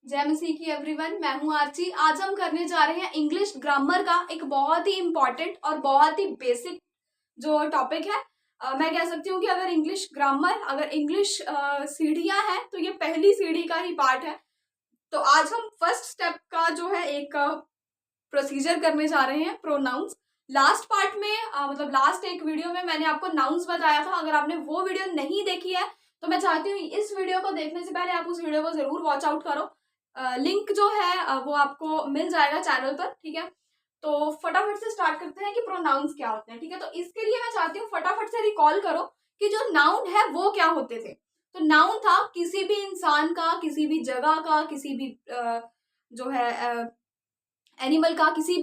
जय मसीह की एवरीवन। मैं हूं आरची। आज हम करने जा रहे हैं इंग्लिश ग्रामर का एक बहुत ही इम्पॉर्टेंट और बहुत ही बेसिक जो टॉपिक है। मैं कह सकती हूँ कि अगर इंग्लिश ग्रामर, अगर इंग्लिश सीढ़ियां हैं तो ये पहली सीढ़ी का ही पार्ट है। तो आज हम फर्स्ट स्टेप का जो है एक प्रोसीजर करने जा रहे हैं, प्रोनाउंस। लास्ट पार्ट में मतलब लास्ट एक वीडियो में मैंने आपको नाउंस बताया था। अगर आपने वो वीडियो नहीं देखी है तो मैं चाहती हूँ इस वीडियो को देखने से पहले आप उस वीडियो को जरूर वॉच आउट करो। लिंक जो है वो आपको मिल जाएगा चैनल पर, ठीक है। तो फटाफट से स्टार्ट करते हैं कि प्रोनाउंस क्या होते हैं, ठीक है। तो इसके लिए मैं चाहती हूँ फटाफट से रिकॉल करो कि जो नाउन है वो क्या होते थे। तो नाउन था किसी भी इंसान का, किसी भी जगह का, किसी भी जो है एनिमल का, किसी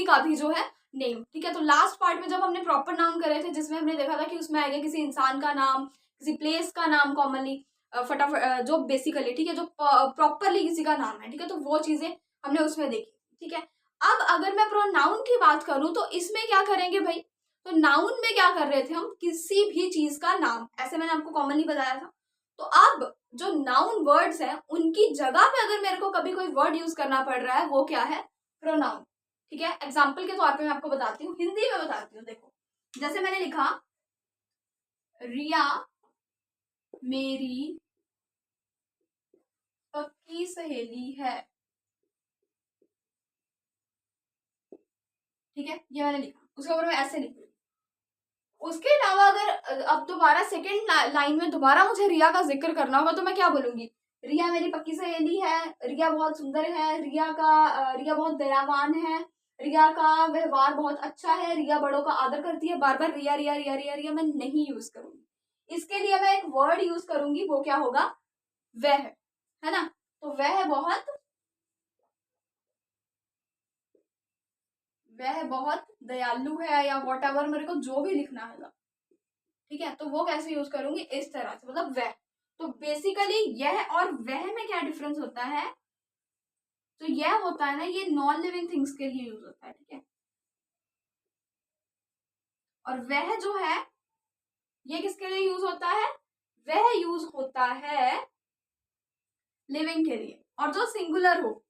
का भी जो है नेम, ठीक है। तो लास्ट पार्ट में जब हमने प्रॉपर नाउन करे थे, जिसमें हमने देखा था कि उसमें आएगा किसी इंसान का नाम, किसी प्लेस का नाम कॉमनली, फटाफट जो बेसिकली, ठीक है, जो प्रॉपरली किसी का नाम है, ठीक है। तो वो चीजें हमने उसमें देखी, ठीक है। अब अगर मैं प्रोनाउन की बात करूं तो इसमें क्या करेंगे भाई। तो नाउन में क्या कर रहे थे हम, किसी भी चीज का नाम, ऐसे मैंने आपको कॉमनली बताया था। तो अब जो नाउन वर्ड्स हैं उनकी जगह पे अगर मेरे को कभी कोई वर्ड यूज करना पड़ रहा है, वो क्या है, प्रोनाउन, ठीक है। एग्जाम्पल के तौर पे मैं आपको बताती हूँ, हिंदी में बताती हूँ। देखो, जैसे मैंने लिखा, रिया मेरी पक्की सहेली है, ठीक है। ये मैंने लिखा, उसके ऊपर मैं ऐसे लिख रही हूँ। उसके अलावा अगर अब दोबारा सेकेंड लाइन में दोबारा मुझे रिया का जिक्र करना होगा तो मैं क्या बोलूंगी, रिया मेरी पक्की सहेली है, रिया बहुत सुंदर है, रिया बहुत दयावान है, रिया का व्यवहार बहुत अच्छा है, रिया बड़ों का आदर करती है। बार बार रिया रिया रिया रिया रिया मैं नहीं यूज करूंगी। इसके लिए मैं एक वर्ड यूज करूंगी, वो क्या होगा, वह, है ना। तो वह बहुत दयालु है, या वॉट एवर मेरे को जो भी लिखना है, ठीक है। तो वो कैसे यूज करूंगी, इस तरह से, मतलब वह। तो बेसिकली यह और वह में क्या डिफरेंस होता है, तो यह होता है ना, ये नॉन लिविंग थिंग्स के लिए यूज होता है, ठीक है। और वह जो है ये किसके लिए यूज होता है, वह यूज होता है लिविंग के लिए। और जो सिंगुलर हो,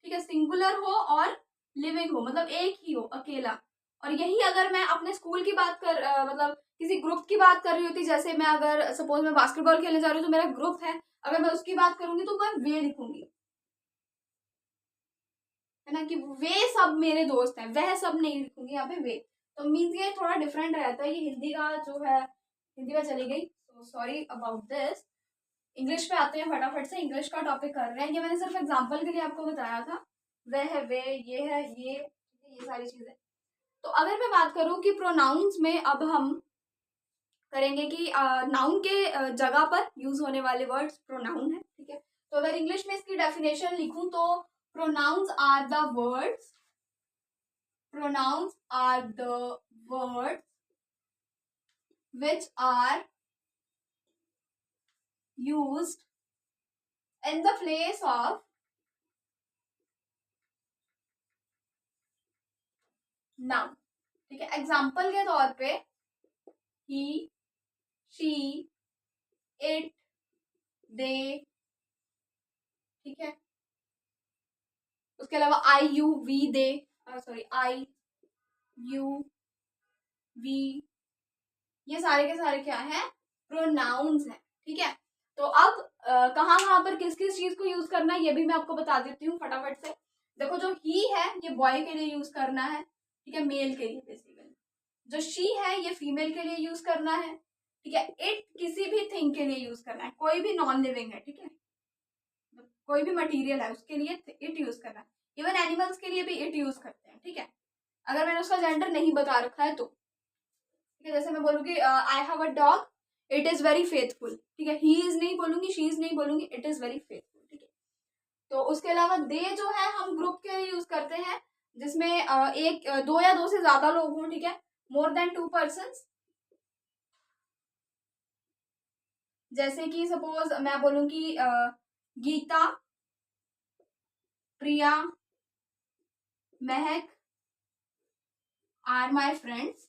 ठीक है, सिंगुलर हो और लिविंग हो, मतलब एक ही हो, अकेला। और यही अगर मैं अपने स्कूल की बात मतलब किसी ग्रुप की बात कर रही होती, जैसे मैं अगर सपोज मैं बास्केटबॉल खेलने जा रही हूँ तो मेरा ग्रुप है, अगर मैं उसकी बात करूंगी तो मैं वे लिखूंगी, है ना, कि वे सब मेरे दोस्त हैं, वह सब नहीं लिखूंगी यहाँ पे, वे। तो मीन्स ये थोड़ा डिफरेंट रहता है। ये हिंदी का जो है, हिंदी में चली गई, तो सॉरी अबाउट दिस। इंग्लिश पे आते हैं, फटाफट से इंग्लिश का टॉपिक कर रहे हैं। ये मैंने सिर्फ एग्जांपल के लिए आपको बताया था, वह है, वे, ये है, ये सारी चीजें। तो अगर मैं बात करूं कि प्रोनाउंस में अब हम करेंगे कि नाउन के जगह पर यूज होने वाले वर्ड्स प्रोनाउन है, ठीक है। तो अगर इंग्लिश में इसकी डेफिनेशन लिखूं तो pronouns are the words, pronouns are the words which are used in the place of noun, ठीक है। एग्जाम्पल के तौर पे he, she, it, they, ठीक है। उसके अलावा I, you, we, they, sorry, I, you, we, ये सारे के सारे क्या है, प्रोनाउंस है, ठीक है। तो अब कहाँ कहाँ पर किस किस चीज को यूज करना है ये भी मैं आपको बता देती हूँ फटाफट से। देखो, जो ही है ये बॉय के लिए यूज करना है, ठीक है, मेल के लिए बेसिकली। जो शी है ये फीमेल के लिए यूज करना है, ठीक है। इट किसी भी थिंग के लिए यूज करना है, कोई भी नॉन लिविंग है, ठीक है, कोई भी मटेरियल है उसके लिए इट यूज करना है। इवन एनिमल्स के लिए भी इट यूज करते हैं, ठीक है, अगर मैंने उसका जेंडर नहीं बता रखा है तो, ठीक है। जैसे मैं बोलूंगी I have a dog, it is very faithful, ठीक है। ही इज नहीं बोलूंगी, शी इज नहीं बोलूंगी, इट इज वेरी फेथफुल, ठीक है। तो उसके अलावा दे जो है हम ग्रुप के लिए यूज करते हैं, जिसमें दो या दो से ज्यादा लोग हों, ठीक है, मोर देन 2 पर्सन्स। जैसे कि सपोज मैं बोलूंगी गीता, प्रिया, महक आर माई फ्रेंड्स,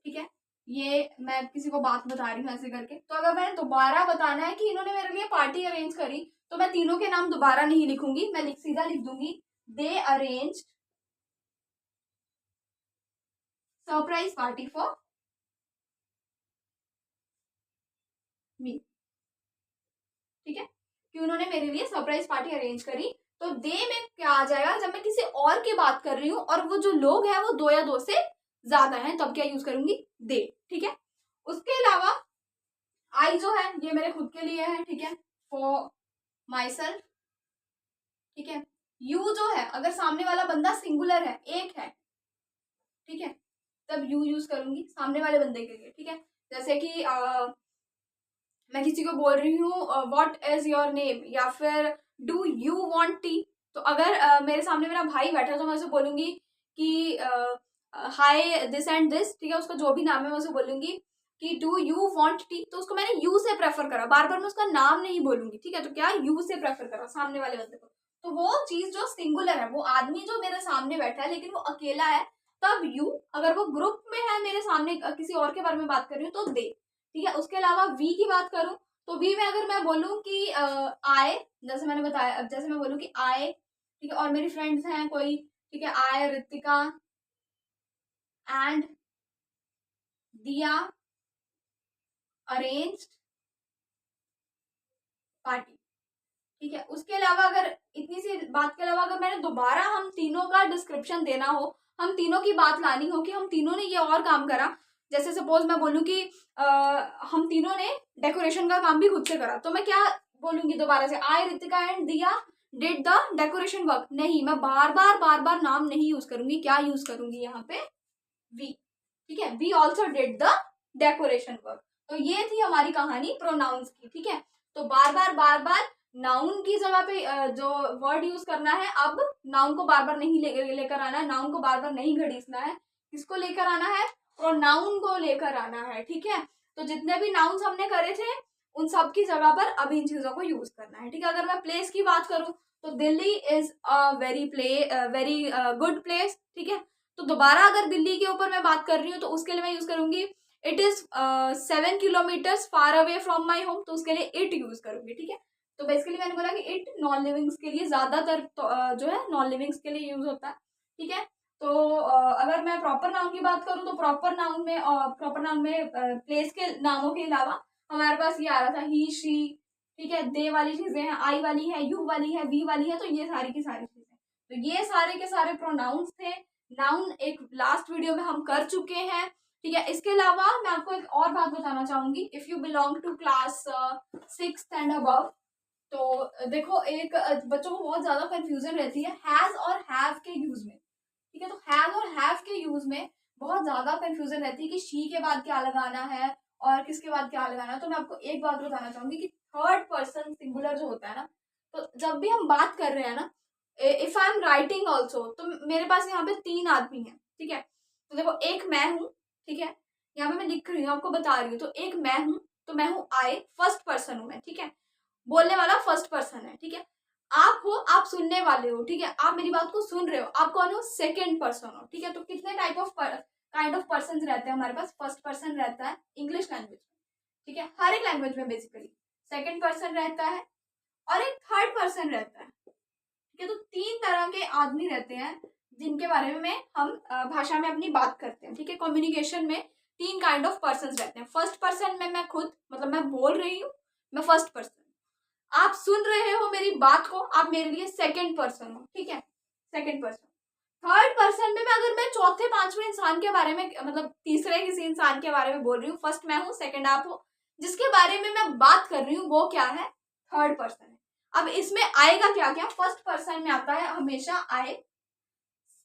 ठीक है। ये मैं किसी को बात बता रही हूँ ऐसे करके। तो अगर मैंने दोबारा बताना है कि इन्होंने मेरे लिए पार्टी अरेंज करी, तो मैं तीनों के नाम दोबारा नहीं लिखूंगी, मैं सीधा लिख दूंगी they arranged surprise party for me. ठीक है, कि उन्होंने मेरे लिए सरप्राइज पार्टी अरेंज करी। तो दे में क्या आ जाएगा, जब मैं किसी और की बात कर रही हूँ और वो जो लोग हैं वो 2 या 2 से ज्यादा हैं, तब क्या यूज करूंगी, दे। ठीक है, उसके अलावा आई जो है ये मेरे खुद के लिए है, ठीक है, फॉर माई सेल्फ। ठीक है, यू जो है अगर सामने वाला बंदा सिंगुलर है, एक है, ठीक है, तब यू यूज करूंगी सामने वाले बंदे के लिए। ठीक है, जैसे कि मैं किसी को बोल रही हूँ व्हाट इज योर नेम, या फिर डू यू वांट टी। तो अगर मेरे सामने मेरा भाई बैठा तो मैं उसे बोलूंगी कि हाय दिस एंड दिस, ठीक है, उसका जो भी नाम है मैं उसे बोलूंगी कि डू यू वांट टी। तो उसको मैंने यू से प्रेफर करा, बार बार मैं उसका नाम नहीं बोलूंगी। ठीक है, तो क्या यू से प्रेफर करा सामने वाले बंदे को। तो वो चीज जो सिंगुलर है, वो आदमी जो मेरे सामने बैठा है लेकिन वो अकेला है, तब यू। अगर वो ग्रुप में है मेरे सामने किसी और के बारे में बात कर रही हूँ तो दे। ठीक है, उसके अलावा वी की बात करूं तो वी में अगर मैं बोलूं कि आए, जैसे मैंने बताया, जैसे मैं बोलूं कि आए, ठीक है, और मेरी फ्रेंड्स हैं कोई, ठीक है, आए रितिका एंड दिया अरेंज्ड पार्टी। ठीक है, उसके अलावा अगर इतनी सी बात के अलावा अगर मैंने दोबारा हम तीनों का डिस्क्रिप्शन देना हो, हम तीनों की बात लानी हो कि हम तीनों ने ये और काम करा, जैसे सपोज मैं बोलूं कि हम तीनों ने डेकोरेशन का काम भी खुद से करा, तो मैं क्या बोलूंगी दोबारा से, आई रितिका एंड दिया डिड द डेकोरेशन वर्क। नहीं, मैं बार बार नाम नहीं यूज करूंगी, क्या यूज करूंगी यहाँ पे, वी। ठीक है, we also did the decoration work. तो ये थी हमारी कहानी प्रोनाउंस की। ठीक है, तो बार बार नाउन की जगह पे जो वर्ड यूज करना है, अब नाउन को बार बार नहीं लेकर आना है, नाउन को बार बार नहीं घड़ीसना है, किसको लेकर आना है, प्रोनाउन को लेकर आना है। ठीक है, तो जितने भी नाउन्स हमने करे थे उन सब की जगह पर अब इन चीजों को यूज करना है। ठीक है, अगर मैं प्लेस की बात करूं तो Delhi is a very good place. ठीक है, तो दोबारा अगर दिल्ली के ऊपर मैं बात कर रही हूँ तो उसके लिए मैं यूज करूंगी it is 7 kilometres far away from my home, तो उसके लिए इट यूज करूंगी। ठीक है, तो बेसिकली मैंने बोला कि इट नॉन लिविंग्स के लिए ज्यादातर जो है नॉन लिविंग्स के लिए यूज होता है। ठीक है, तो अगर मैं प्रॉपर नाउन की बात करूँ तो प्रॉपर नाउन में प्लेस के नामों के अलावा हमारे पास ये आ रहा था ही शी। ठीक है, दे वाली चीजें हैं, आई वाली है, यू वाली है, वी वाली है, तो ये सारी की सारी चीजें, तो ये सारे के सारे प्रोनाउंस थे। नाउन एक लास्ट वीडियो में हम कर चुके हैं। ठीक है, इसके अलावा मैं आपको एक और बात बताना चाहूंगी, if you belong to class 6th and above, तो देखो एक बच्चों को बहुत ज्यादा कंफ्यूजन रहती है हैज और हैव के यूज में। ठीक है, तो हैज और हैव के यूज में बहुत ज्यादा कंफ्यूजन रहती है कि शी के बाद क्या लगाना है और किसके बाद क्या लगाना है। तो मैं आपको एक बात बताना चाहूंगी कि थर्ड पर्सन सिंगुलर जो होता है ना, तो जब भी हम बात कर रहे हैं ना, if I am writing also, तो मेरे पास यहाँ पे 3 आदमी हैं। ठीक है, तो देखो एक मैं हूँ, ठीक है, यहाँ पे मैं लिख रही हूँ आपको बता रही हूँ, तो एक मैं हूँ, तो मैं हूँ आई, फर्स्ट पर्सन हूँ मैं। ठीक है, बोलने वाला फर्स्ट पर्सन है। ठीक है, आप हो, आप सुनने वाले हो। ठीक है, आप मेरी बात को सुन रहे हो, आप कौन हो, सेकेंड पर्सन हो। ठीक है, तो कितने type of kind of person रहते हैं हमारे पास, फर्स्ट पर्सन रहता है इंग्लिश लैंग्वेज में। ठीक है, हर एक लैंग्वेज में बेसिकली सेकेंड पर्सन रहता है और एक थर्ड पर्सन रहता है। ठीक है, तो 3 तरह के आदमी रहते हैं जिनके बारे में हम भाषा में अपनी बात करते हैं। ठीक है, कम्युनिकेशन में 3 काइंड ऑफ पर्सन रहते हैं। फर्स्ट पर्सन में मैं खुद, मतलब मैं बोल रही हूँ, मैं फर्स्ट पर्सन, आप सुन रहे हो मेरी बात को, आप मेरे लिए सेकंड पर्सन हो। ठीक है, सेकंड पर्सन। थर्ड पर्सन में अगर मैं चौथे पांचवें इंसान के बारे में, मतलब तीसरे किसी इंसान के बारे में बोल रही हूँ, फर्स्ट मैं हूँ, सेकंड आप हो, जिसके बारे में मैं बात कर रही हूँ वो क्या है, थर्ड पर्सन है। अब इसमें आएगा क्या क्या, फर्स्ट पर्सन में आता है हमेशा आई,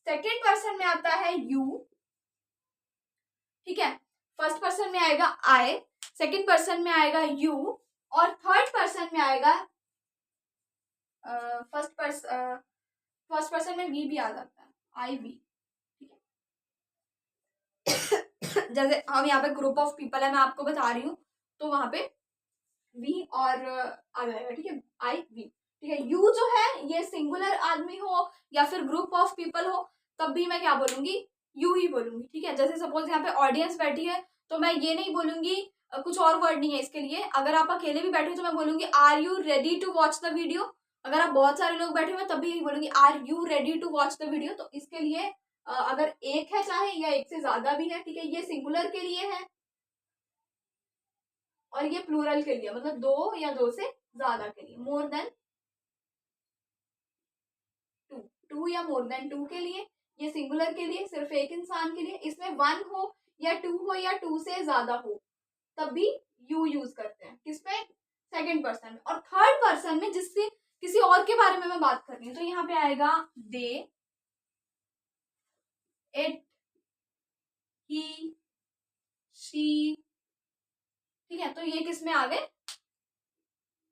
सेकंड पर्सन में आता है यू। ठीक है, फर्स्ट पर्सन में आएगा आई, सेकंड पर्सन में आएगा यू, और थर्ड पर्सन में आएगा फर्स्ट पर्सन में वी भी आ जाता है, आई वी। ठीक है, जैसे हम यहाँ पे ग्रुप ऑफ पीपल है, मैं आपको बता रही हूँ, तो वहां पे वी और आ जाएगा। ठीक है, आई वी। ठीक है, यू जो है ये सिंगुलर आदमी हो या फिर ग्रुप ऑफ पीपल हो, तब भी मैं क्या बोलूंगी, यू ही बोलूंगी। ठीक है, जैसे सपोज यहाँ पे ऑडियंस बैठी है, तो मैं ये नहीं बोलूंगी कुछ और वर्ड नहीं है इसके लिए। अगर आप अकेले भी बैठे हो तो मैं बोलूंगी are you ready to watch the video. अगर आप बहुत सारे लोग बैठे हुए हैं तब भी यही बोलूंगी are you ready to watch the video. तो इसके लिए अगर एक है चाहे या एक से ज्यादा भी है, ठीक है, ये सिंगुलर के लिए है और ये प्लूरल के लिए, मतलब दो या दो से ज्यादा के लिए, मोर देन टू, टू या मोर देन टू के लिए। ये सिंगुलर के लिए, सिर्फ एक इंसान के लिए। इसमें वन हो या टू हो या टू से ज्यादा हो तब भी यू यूज करते हैं। किसमें? सेकंड पर्सन में। और थर्ड पर्सन में जिससे किसी और के बारे में मैं बात कर रही हूँ तो यहाँ पे आएगा दे, इट, ही, शी, ठीक है। तो ये किस में आ गए?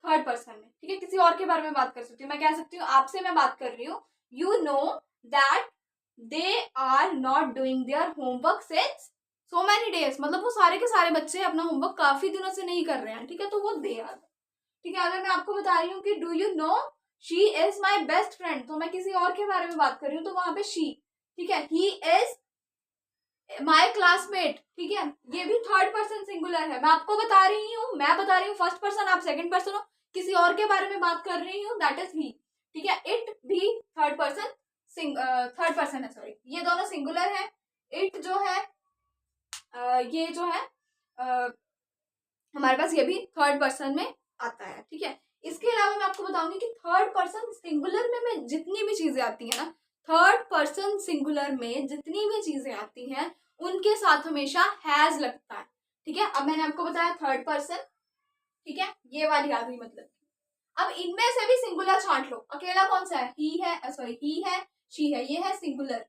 थर्ड पर्सन में, ठीक है। किसी और के बारे में बात कर सकती हूँ, मैं कह सकती हूँ आपसे मैं बात कर रही हूँ, you know that they are not doing their homework since so many days, मतलब वो सारे के सारे बच्चे अपना होमवर्क काफी दिनों से नहीं कर रहे हैं, ठीक है। तो वो दे आर, ठीक है। अगर मैं आपको बता रही हूँ कि do you know she is my best friend, तो मैं किसी और के बारे में बात कर रही हूँ तो वहां पे शी, ठीक है। ही इज माई क्लासमेट, ठीक है। ये भी थर्ड पर्सन सिंगुलर है। मैं आपको बता रही हूँ, मैं बता रही हूँ फर्स्ट पर्सन, आप सेकंड पर्सन हो, किसी और के बारे में बात कर रही हूँ, दैट इज ही, ठीक है। इट भी थर्ड पर्सन, थर्ड पर्सन है, सॉरी, ये दोनों सिंगुलर है। इट जो है ये जो है हमारे पास ये भी थर्ड पर्सन में आता है, ठीक है। इसके अलावा मैं आपको बताऊंगी कि थर्ड पर्सन सिंगुलर में जितनी भी चीजें आती है ना, थर्ड पर्सन सिंगुलर में जितनी भी चीजें आती हैं उनके साथ हमेशा हैज लगता है, ठीक है। अब मैंने आपको बताया थर्ड पर्सन, ठीक है, ये वाली आ गई मतलब। अब इनमें से भी सिंगुलर छांट लो, अकेला कौन सा है? ही है, सॉरी, ही है, शी है, ये है सिंगुलर,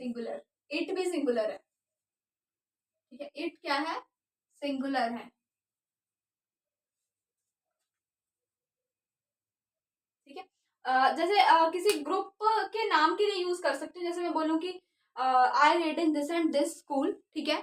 सिंगुलर। इट भी सिंगुलर है, ठीक है। इट क्या है? सिंगुलर है, ठीक है। जैसे किसी ग्रुप के नाम के लिए यूज कर सकते हैं, जैसे मैं बोलूँ कि I read in this and this school, ठीक है।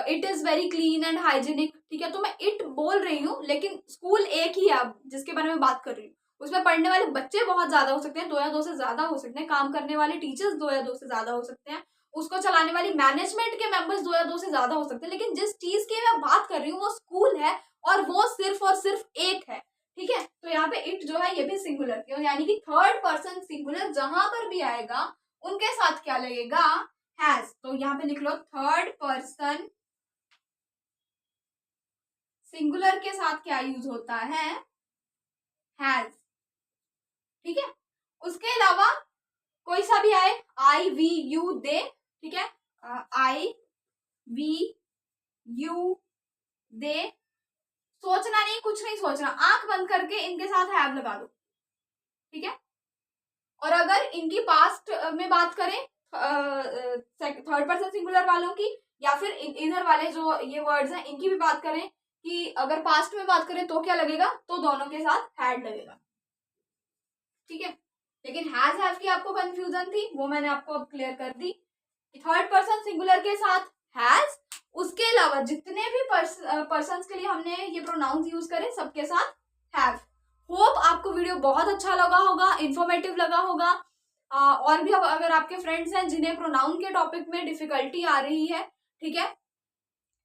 It is very clean and hygienic, ठीक है। तो मैं इट बोल रही हूँ लेकिन स्कूल एक ही है जिसके बारे में बात कर रही हूँ, उसमें पढ़ने वाले बच्चे बहुत ज्यादा हो सकते हैं, दो या दो से ज्यादा हो सकते हैं, काम करने वाले टीचर्स दो या दो से ज्यादा हो सकते हैं, उसको चलाने वाली मैनेजमेंट के मेंबर्स दो या दो से ज्यादा हो सकते हैं, लेकिन जिस चीज की मैं बात कर रही हूँ वो स्कूल है और वो सिर्फ और सिर्फ एक है, ठीक है। तो यहाँ पे इट जो है ये भी सिंगुलर, यानी कि थर्ड पर्सन सिंगुलर जहां पर भी आएगा उनके साथ क्या लगेगा? हैज। तो यहाँ पे लिख लो थर्ड पर्सन सिंगुलर के साथ क्या यूज होता है? हैज, ठीक है। उसके अलावा कोई सा भी आए, आई वी यू दे, ठीक है, आई वी यू दे, सोचना नहीं, कुछ नहीं सोचना, आंख बंद करके इनके साथ हैव लगा दो, ठीक है। और अगर इनकी पास्ट में बात करें थर्ड पर्सन सिंगुलर वालों की, या फिर इधर वाले जो ये वर्ड्स हैं इनकी भी बात करें कि अगर पास्ट में बात करें तो क्या लगेगा? तो दोनों के साथ हैड लगेगा, ठीक है। लेकिन हैज हैव की आपको कंफ्यूजन थी, वो मैंने आपको अब क्लियर कर दी। थर्ड पर्सन सिंगुलर के साथ हैज, उसके अलावा जितने भी पर्सन्स के लिए हमने ये प्रोनाउंस यूज करे सबके साथ हैव। होप आपको वीडियो बहुत अच्छा लगा होगा, इंफॉर्मेटिव लगा होगा। और भी अगर आपके फ्रेंड्स हैं जिन्हें प्रोनाउन के टॉपिक में डिफिकल्टी आ रही है, ठीक है,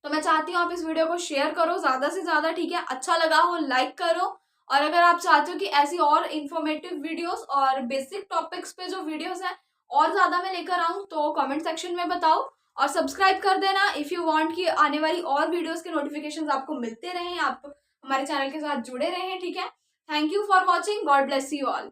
तो मैं चाहती हूँ आप इस वीडियो को शेयर करो ज्यादा से ज्यादा, ठीक है। अच्छा लगा हो लाइक करो, और अगर आप चाहते हो कि ऐसी और इंफॉर्मेटिव वीडियोस और बेसिक टॉपिक्स पे जो वीडियोस हैं और ज्यादा मैं लेकर आऊँ तो कमेंट सेक्शन में बताओ, और सब्सक्राइब कर देना इफ यू वांट कि आने वाली और वीडियोस के नोटिफिकेशंस आपको मिलते रहें, आप हमारे चैनल के साथ जुड़े रहें, ठीक है। Thank you for watching, God bless you all.